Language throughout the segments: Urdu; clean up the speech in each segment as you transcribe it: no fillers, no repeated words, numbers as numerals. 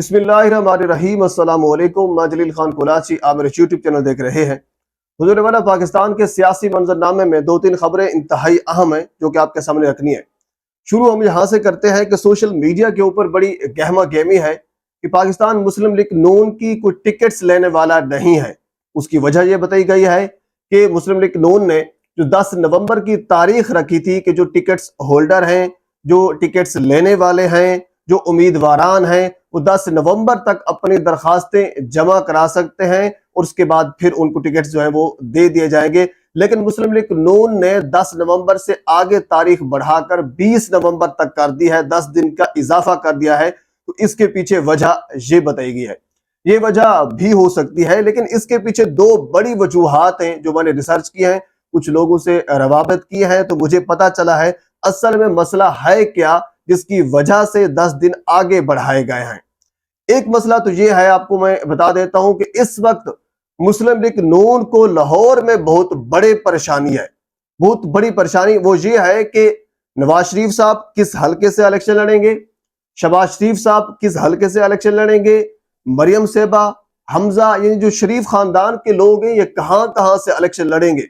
بسم اللہ الرحمن الرحیم۔ السلام علیکم، میں جلیل خان کولاچی، آپ میرے یوٹیوب چینل دیکھ رہے ہیں۔ حضور والا پاکستان کے سیاسی منظرنامے میں دو تین خبریں انتہائی اہم ہیں جو کہ آپ کے سامنے رکھنی ہے۔ شروع ہم یہاں سے کرتے ہیں کہ سوشل میڈیا کے اوپر بڑی گہما گہمی ہے کہ پاکستان مسلم لیگ نون کی کوئی ٹکٹس لینے والا نہیں ہے۔ اس کی وجہ یہ بتائی گئی ہے کہ مسلم لیگ نون نے جو 10 نومبر کی تاریخ رکھی تھی کہ جو ٹکٹس ہولڈر ہیں، جو ٹکٹس لینے والے ہیں، جو امیدواران ہیں، وہ 10 نومبر تک اپنی درخواستیں جمع کرا سکتے ہیں اور اس کے بعد پھر ان کو ٹکٹس جو ہیں وہ دے دیے جائیں گے۔ لیکن مسلم لیگ نون نے 10 نومبر سے آگے تاریخ بڑھا کر 20 نومبر تک کر دی ہے، 10 دن کا اضافہ کر دیا ہے۔ تو اس کے پیچھے وجہ یہ بتائی گئی ہے۔ یہ وجہ بھی ہو سکتی ہے، لیکن اس کے پیچھے دو بڑی وجوہات ہیں جو میں نے ریسرچ کی ہیں، کچھ لوگوں سے روابط کی ہیں، تو مجھے پتا چلا ہے اصل میں مسئلہ ہے کیا جس کی وجہ سے 10 دن آگے بڑھائے گئے ہیں۔ ایک مسئلہ تو یہ ہے، آپ کو میں بتا دیتا ہوں کہ اس وقت مسلم لیگ نون کو لاہور میں بہت بڑی پریشانی ہے۔ بہت بڑی پریشانی وہ یہ ہے کہ نواز شریف صاحب کس حلقے سے الیکشن لڑیں گے، شہباز شریف صاحب کس حلقے سے الیکشن لڑیں گے، مریم صاحبہ، حمزہ، یعنی جو شریف خاندان کے لوگ ہیں، یہ کہاں کہاں سے الیکشن لڑیں گے۔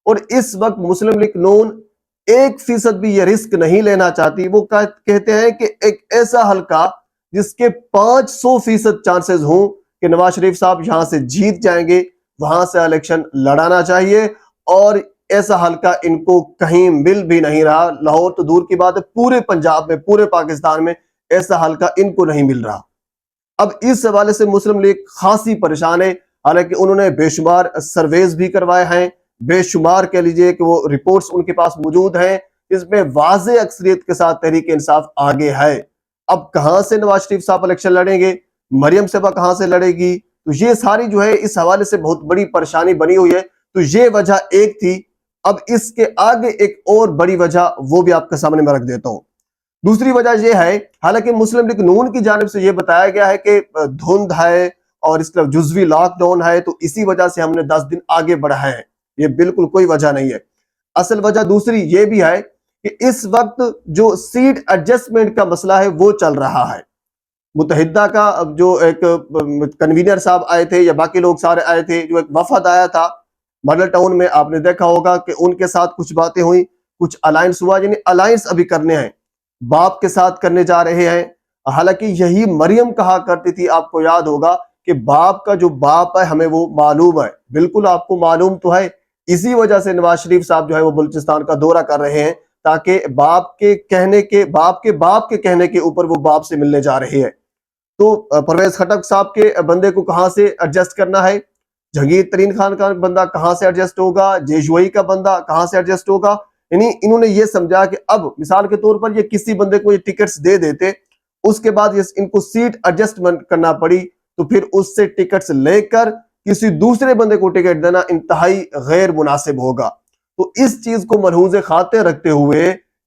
اور اس وقت مسلم لیگ نون 1% بھی یہ رسک نہیں لینا چاہتی۔ وہ کہتے ہیں کہ ایک ایسا حلقہ جس کے 500% چانسز ہوں کہ نواز شریف صاحب یہاں سے جیت جائیں گے، وہاں سے الیکشن لڑانا چاہیے، اور ایسا حلقہ ان کو کہیں مل بھی نہیں رہا۔ لاہور تو دور کی بات ہے، پورے پنجاب میں، پورے پاکستان میں ایسا حلقہ ان کو نہیں مل رہا۔ اب اس حوالے سے مسلم لیگ خاصی پریشان ہے، حالانکہ انہوں نے بے شمار سرویز بھی کروائے ہیں، بے شمار کہہ لیجئے کہ وہ رپورٹس ان کے پاس موجود ہیں، اس میں واضح اکثریت کے ساتھ تحریک انصاف آگے ہے۔ اب کہاں سے نواز شریف صاحب الیکشن لڑیں گے، مریم صاحبہ کہاں سے لڑے گی، تو یہ ساری جو ہے اس حوالے سے بہت بڑی پریشانی بنی ہوئی ہے۔ تو یہ وجہ ایک تھی۔ اب اس کے آگے ایک اور بڑی وجہ وہ بھی آپ کے سامنے میں رکھ دیتا ہوں۔ دوسری وجہ یہ ہے، حالانکہ مسلم لیگ نون کی جانب سے یہ بتایا گیا ہے کہ دھند ہے اور اس طرف جزوی لاک ڈاؤن ہے، تو اسی وجہ سے ہم نے 10 دن آگے بڑھائے ہیں۔ یہ بالکل کوئی وجہ نہیں ہے۔ اصل وجہ دوسری یہ بھی ہے کہ اس وقت جو سیٹ ایڈجسٹمنٹ کا مسئلہ ہے وہ چل رہا ہے۔ متحدہ کا جو ایک کنوینر صاحب آئے تھے یا باقی لوگ سارے آئے تھے، جو ایک وفد آیا تھا ماڈل ٹاؤن میں، آپ نے دیکھا ہوگا کہ ان کے ساتھ کچھ باتیں ہوئیں، کچھ الائنس ہوا، یعنی الائنس ابھی کرنے ہیں، باپ کے ساتھ کرنے جا رہے ہیں۔ حالانکہ یہی مریم کہا کرتی تھی، آپ کو یاد ہوگا کہ باپ کا جو باپ ہے ہمیں وہ معلوم ہے۔ بالکل آپ کو معلوم تو ہے، اسی وجہ سے نواز شریف صاحب جو ہے وہ بلوچستان کا دورہ کر رہے ہیں، تاکہ باپ کے کہنے کے باپ کے کہنے کے اوپر وہ باپ سے ملنے جا رہے ہیں۔ تو پرویز خٹک صاحب کے بندے کو کہاں سے ایڈجسٹ کرنا ہے، جہانگیر ترین خان کا بندہ کہاں سے ایڈجسٹ ہوگا، جیشوئی کا بندہ کہاں سے ایڈجسٹ ہوگا۔ یعنی انہوں نے یہ سمجھا کہ اب مثال کے طور پر یہ کسی بندے کو یہ ٹکٹس دے دیتے، اس کے بعد ان کو سیٹ ایڈجسٹمنٹ کرنا پڑی، تو پھر اس سے ٹکٹس لے کر کسی دوسرے بندے کو ٹکٹ دینا انتہائی غیر مناسب ہوگا۔ تو اس چیز کو ملحوظ خاطر رکھتے ہوئے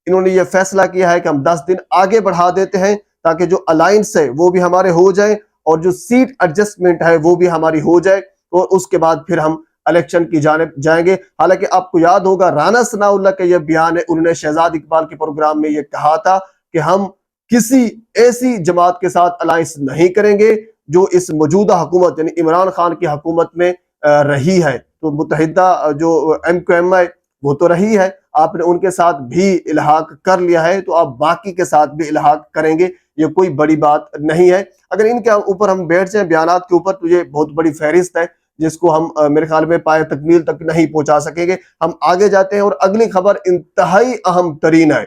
انہوں نے یہ فیصلہ کیا ہے کہ ہم 10 دن آگے بڑھا دیتے ہیں، تاکہ جو الائنس ہے وہ بھی ہمارے ہو جائے اور جو سیٹ ایڈجسٹمنٹ ہے وہ بھی ہماری ہو جائے، اور اس کے بعد پھر ہم الیکشن کی جانب جائیں گے۔ حالانکہ آپ کو یاد ہوگا رانا ثناء اللہ کا یہ بیان ہے، انہوں نے شہزاد اقبال کے پروگرام میں یہ کہا تھا کہ ہم کسی ایسی جماعت کے ساتھ الائنس نہیں کریں گے جو اس موجودہ حکومت یعنی عمران خان کی حکومت میں رہی ہے۔ تو متحدہ جو MQM ہے وہ تو رہی ہے، آپ نے ان کے ساتھ بھی الحاق کر لیا ہے، تو آپ باقی کے ساتھ بھی الحاق کریں گے، یہ کوئی بڑی بات نہیں ہے۔ اگر ان کے اوپر ہم بیٹھ جائیں بیانات کے اوپر، تو یہ بہت بڑی فہرست ہے جس کو ہم میرے خیال میں پائے تکمیل تک نہیں پہنچا سکیں گے۔ ہم آگے جاتے ہیں، اور اگلی خبر انتہائی اہم ترین ہے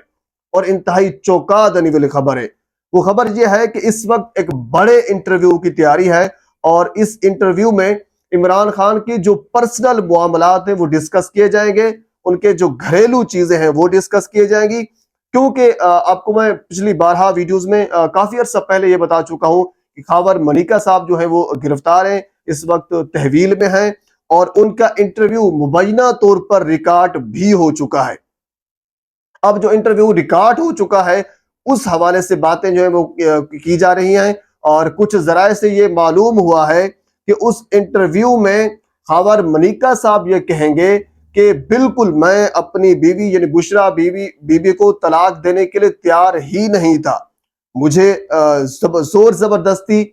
اور انتہائی چونکا دینے والی خبر ہے۔ وہ خبر یہ ہے کہ اس وقت ایک بڑے انٹرویو کی تیاری ہے، اور اس انٹرویو میں عمران خان کی جو پرسنل معاملات ہیں وہ ڈسکس کیے جائیں گے، ان کے جو گھریلو چیزیں ہیں وہ ڈسکس کیے جائیں گی۔ کیونکہ آپ کو میں پچھلی بارہا ویڈیوز میں کافی عرصہ پہلے یہ بتا چکا ہوں کہ خاور ملیکہ صاحب جو ہیں وہ گرفتار ہیں، اس وقت تحویل میں ہیں، اور ان کا انٹرویو مبینہ طور پر ریکارڈ بھی ہو چکا ہے۔ اب جو انٹرویو ریکارڈ ہو چکا ہے اس حوالے سے باتیں جو ہیں وہ کی جا رہی ہیں، اور کچھ ذرائع سے یہ معلوم ہوا ہے کہ اس انٹرویو میں خاور ملیکہ صاحب یہ کہیں گے کہ بالکل میں اپنی بیوی یعنی بشرا بیوی کو طلاق دینے کے لیے تیار ہی نہیں تھا، مجھے زور زبردستی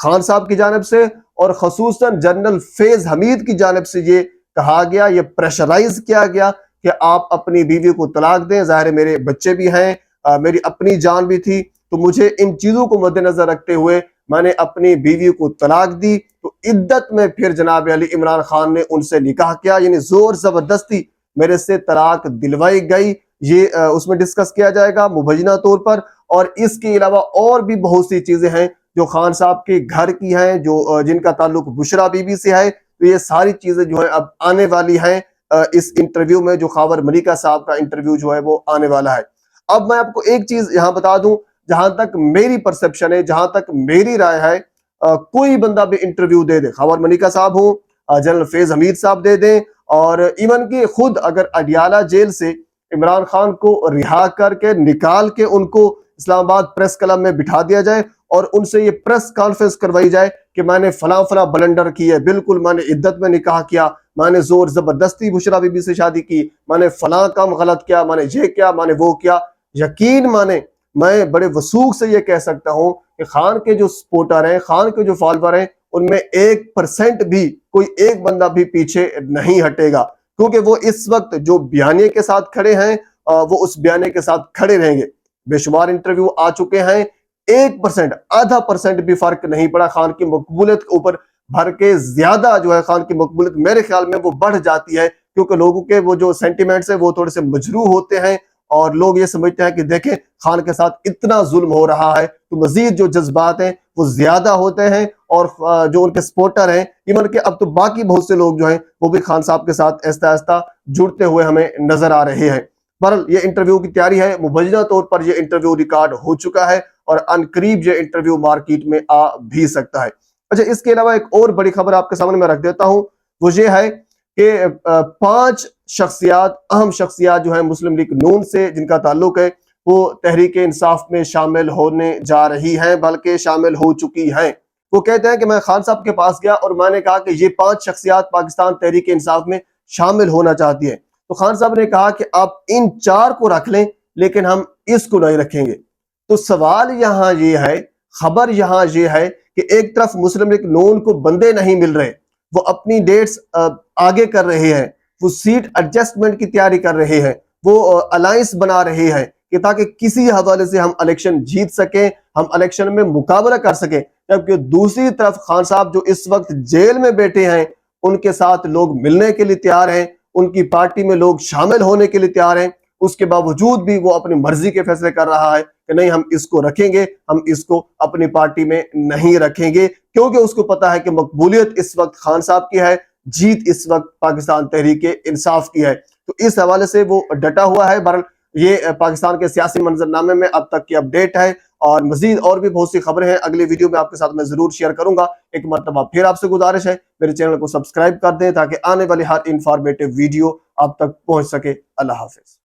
خان صاحب کی جانب سے اور خصوصاً جنرل فیض حمید کی جانب سے یہ کہا گیا، یہ پریشرائز کیا گیا کہ آپ اپنی بیوی کو طلاق دیں. ظاہر ہے میرے بچے بھی ہیں، میری اپنی جان بھی تھی، تو مجھے ان چیزوں کو مد نظر رکھتے ہوئے میں نے اپنی بیوی کو طلاق دی. تو عدت میں پھر جناب علی عمران خان نے ان سے نکاح کیا، یعنی زور زبردستی میرے سے طلاق دلوائی گئی. یہ اس میں ڈسکس کیا جائے گا مبینہ طور پر. اور اس کے علاوہ اور بھی بہت سی چیزیں ہیں جو خان صاحب کے گھر کی ہیں، جو جن کا تعلق بشرا بی بی سے ہے. تو یہ ساری چیزیں جو ہے اب آنے والی ہیں اس انٹرویو میں، جو خاور ملکہ صاحب کا انٹرویو جو ہے وہ آنے والا ہے. اب میں آپ کو ایک چیز یہاں بتا دوں، جہاں تک میری پرسپشن ہے، جہاں تک میری رائے ہے، کوئی بندہ بھی انٹرویو دے دے، خاور ملکہ صاحب ہوں، جنرل فیض حمید صاحب دے دیں، اور ایون کہ خود اگر اڈیالہ جیل سے عمران خان کو رہا کر کے نکال کے ان کو اسلام آباد پریس کلب میں بٹھا دیا جائے اور ان سے یہ پریس کانفرنس کروائی جائے کہ میں نے فلاں فلاں بلنڈر کی ہے، بالکل میں نے عدت میں نکاح کیا، میں نے زور زبردستی بشرا بی بی سے شادی کی، میں نے فلاں کام غلط کیا، میں نے یہ کیا، میں نے وہ کیا، یقین مانے میں بڑے وثوق سے یہ کہہ سکتا ہوں کہ خان کے جو سپورٹر ہیں، خان کے جو فالوور ہیں، ان میں 1% بھی، کوئی ایک بندہ بھی پیچھے نہیں ہٹے گا، کیونکہ وہ اس وقت جو بیانیے کے ساتھ کھڑے ہیں وہ اس بیانیے کے ساتھ کھڑے رہیں گے. بے شمار انٹرویو آ چکے ہیں، 1%، آدھا پرسنٹ بھی فرق نہیں پڑا خان کی مقبولیت کے اوپر. بھر کے زیادہ جو ہے خان کی مقبولیت میرے خیال میں وہ بڑھ جاتی ہے، کیونکہ لوگوں کے وہ جو سینٹیمنٹس ہیں وہ تھوڑے سے مجروح ہوتے ہیں، اور لوگ یہ سمجھتے ہیں کہ دیکھیں خان کے ساتھ اتنا ظلم ہو رہا ہے، تو مزید جو جذبات ہیں وہ زیادہ ہوتے ہیں، اور جو ان کے سپورٹر ہیں، ایون کہ اب تو باقی بہت سے لوگ جو ہیں وہ بھی خان صاحب کے ساتھ آہستہ آہستہ جڑتے ہوئے ہمیں نظر آ رہے ہیں. بہرحال یہ انٹرویو کی تیاری ہے، مبینہ طور پر یہ انٹرویو ریکارڈ ہو چکا ہے، اور ان قریب یہ انٹرویو مارکیٹ میں آ بھی سکتا ہے. اچھا، اس کے علاوہ ایک اور بڑی خبر آپ کے سامنے میں رکھ دیتا ہوں، وہ یہ ہے کہ 5 شخصیات، اہم شخصیات جو ہیں مسلم لیگ نون سے جن کا تعلق ہے، وہ تحریک انصاف میں شامل ہونے جا رہی ہیں، بلکہ شامل ہو چکی ہیں. وہ کہتے ہیں کہ میں خان صاحب کے پاس گیا اور میں نے کہا کہ یہ 5 شخصیات پاکستان تحریک انصاف میں شامل ہونا چاہتی ہیں. تو خان صاحب نے کہا کہ آپ ان 4 کو رکھ لیں لیکن ہم اس کو نہیں رکھیں گے. تو سوال یہاں یہ ہے، خبر یہاں یہ ہے کہ ایک طرف مسلم لیگ نون کو بندے نہیں مل رہے، وہ اپنی ڈیٹس آگے کر رہے ہیں، وہ سیٹ ایڈجسٹمنٹ کی تیاری کر رہے ہیں، وہ الائنس بنا رہے ہیں کہ تاکہ کسی حوالے سے ہم الیکشن جیت سکیں، ہم الیکشن میں مقابلہ کر سکیں. جبکہ دوسری طرف خان صاحب جو اس وقت جیل میں بیٹھے ہیں، ان کے ساتھ لوگ ملنے کے لیے تیار ہیں، ان کی پارٹی میں لوگ شامل ہونے کے لیے تیار ہیں، اس کے باوجود بھی وہ اپنی مرضی کے فیصلے کر رہا ہے کہ نہیں ہم اس کو رکھیں گے، ہم اس کو اپنی پارٹی میں نہیں رکھیں گے، کیونکہ اس کو پتا ہے کہ مقبولیت اس وقت خان صاحب کی ہے، جیت اس وقت پاکستان تحریک انصاف کی ہے. تو اس حوالے سے وہ ڈٹا ہوا ہے. بہرحال یہ پاکستان کے سیاسی منظرنامے میں اب تک کی اپڈیٹ ہے، اور مزید اور بھی بہت سی خبریں ہیں اگلی ویڈیو میں آپ کے ساتھ میں ضرور شیئر کروں گا. ایک مرتبہ پھر آپ سے گزارش ہے میرے چینل کو سبسکرائب کر دیں تاکہ آنے والی ہر انفارمیٹیو ویڈیو آپ تک پہنچ سکے. اللہ حافظ.